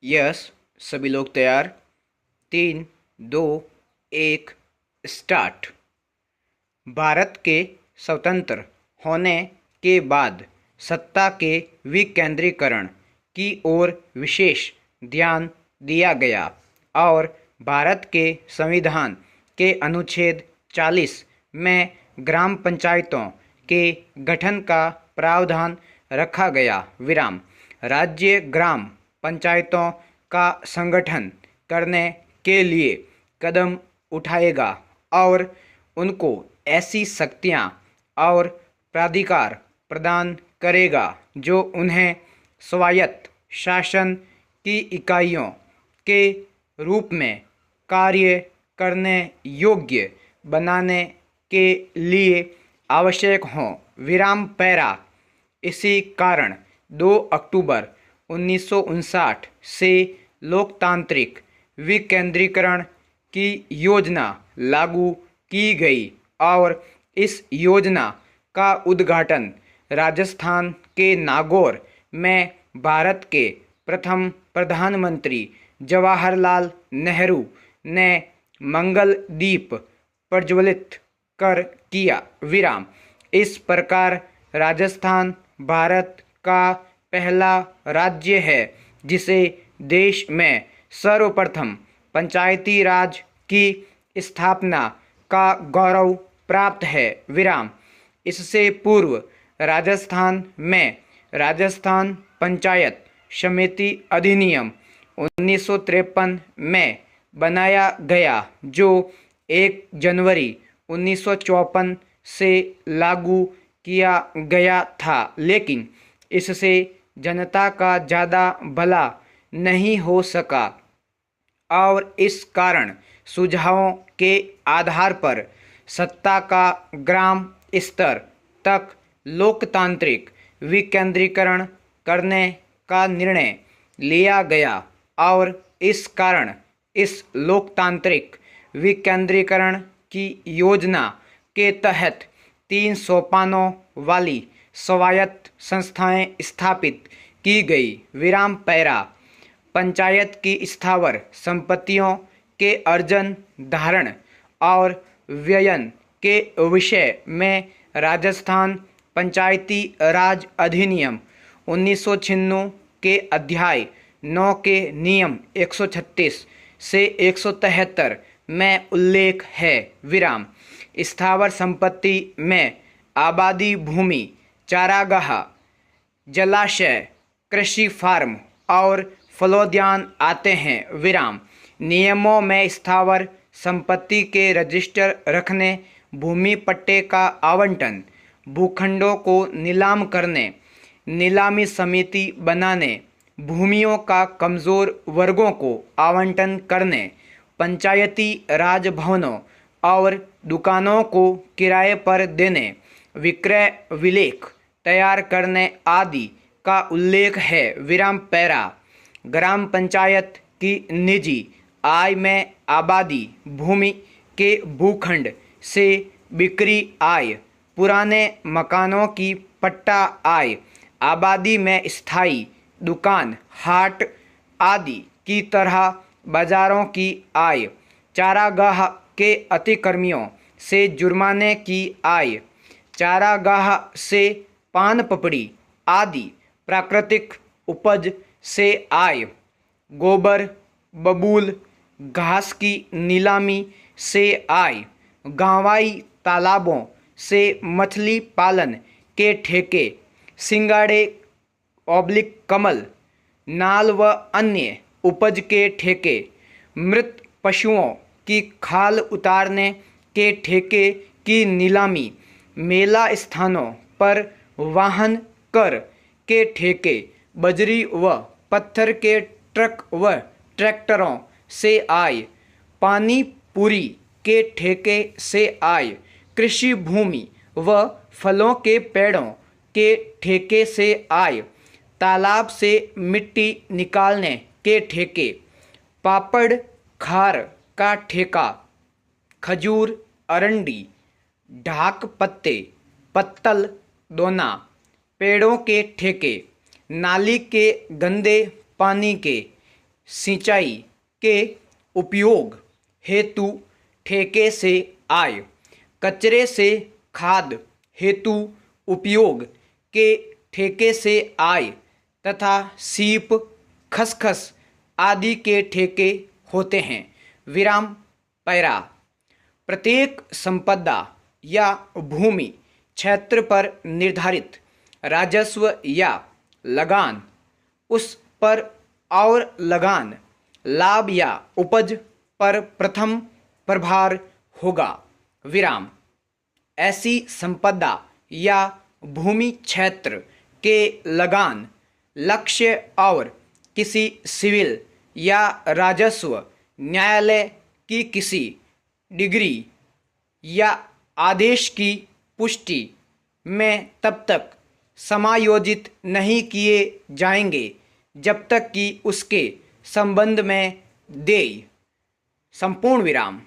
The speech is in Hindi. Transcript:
यस, सभी लोग तैयार। 3, 2, 1 स्टार्ट। भारत के स्वतंत्र होने के बाद सत्ता के विकेंद्रीकरण की ओर विशेष ध्यान दिया गया और भारत के संविधान के अनुच्छेद 40 में ग्राम पंचायतों के गठन का प्रावधान रखा गया। विराम। राज्य ग्राम पंचायतों का संगठन करने के लिए कदम उठाएगा और उनको ऐसी शक्तियां और प्राधिकार प्रदान करेगा जो उन्हें स्वायत्त शासन की इकाइयों के रूप में कार्य करने योग्य बनाने के लिए आवश्यक हों। विराम पैरा। इसी कारण 2 अक्टूबर 1959 से लोकतांत्रिक विकेंद्रीकरण की योजना लागू की गई और इस योजना का उद्घाटन राजस्थान के नागौर में भारत के प्रथम प्रधानमंत्री जवाहरलाल नेहरू ने मंगल दीप प्रज्वलित कर किया। विराम। इस प्रकार राजस्थान भारत का पहला राज्य है जिसे देश में सर्वप्रथम पंचायती राज की स्थापना का गौरव प्राप्त है। विराम। इससे पूर्व राजस्थान में राजस्थान पंचायत समिति अधिनियम 1953 में बनाया गया जो 1 जनवरी 1954 से लागू किया गया था, लेकिन इससे जनता का ज़्यादा भला नहीं हो सका और इस कारण सुझावों के आधार पर सत्ता का ग्राम स्तर तक लोकतांत्रिक विकेंद्रीकरण करने का निर्णय लिया गया और इस कारण इस लोकतांत्रिक विकेंद्रीकरण की योजना के तहत 3 सोपानों वाली स्वायत्त संस्थाएं स्थापित की गई। विराम पैरा। पंचायत की स्थावर संपत्तियों के अर्जन, धारण और व्ययन के विषय में राजस्थान पंचायती राज अधिनियम 1996 के अध्याय 9 के नियम 136 से 173 में उल्लेख है। विराम। स्थावर संपत्ति में आबादी भूमि, चारागाह, जलाशय, कृषि फार्म और फलोद्यान आते हैं। विराम। नियमों में स्थावर संपत्ति के रजिस्टर रखने, भूमि पट्टे का आवंटन, भूखंडों को नीलाम करने, नीलामी समिति बनाने, भूमियों का कमज़ोर वर्गों को आवंटन करने, पंचायती राज भवनों और दुकानों को किराए पर देने, विक्रय विलेख तैयार करने आदि का उल्लेख है। विराम पैरा। ग्राम पंचायत की निजी आय में आबादी भूमि के भूखंड से बिक्री आय, पुराने मकानों की पट्टा आय, आबादी में स्थायी दुकान, हाट आदि की तरह बाजारों की आय, चारागाह के अतिक्रमियों से जुर्माने की आय, चारागाह से पान पपड़ी आदि प्राकृतिक उपज से आय, गोबर, बबूल, घास की नीलामी से आय, गांवाई तालाबों से मछली पालन के ठेके, सिंगाड़े कमल, नाल व अन्य उपज के ठेके, मृत पशुओं की खाल उतारने के ठेके की नीलामी, मेला स्थानों पर वाहन कर के ठेके, बजरी व पत्थर के ट्रक व ट्रैक्टरों से आय, पानी पूरी के ठेके से आय, कृषि भूमि व फलों के पेड़ों के ठेके से आय, तालाब से मिट्टी निकालने के ठेके, पापड़ खार का ठेका, खजूर, अरंडी, ढाक पत्ते, पत्तल दोना, पेड़ों के ठेके, नाली के गंदे पानी के, सिंचाई के उपयोग हेतु ठेके से आय, कचरे से खाद हेतु उपयोग के ठेके से आय तथा सीप, खसखस आदि के ठेके होते हैं। विराम पैरा। प्रत्येक संपदा या भूमि क्षेत्र पर निर्धारित राजस्व या लगान, उस पर और लगान, लाभ या उपज पर प्रथम प्रभार होगा। विराम। ऐसी संपदा या भूमि क्षेत्र के लगान, लक्ष्य और किसी सिविल या राजस्व न्यायालय की किसी डिग्री या आदेश की पुष्टि में तब तक समायोजित नहीं किए जाएंगे जब तक कि उसके संबंध में देय। संपूर्ण विराम।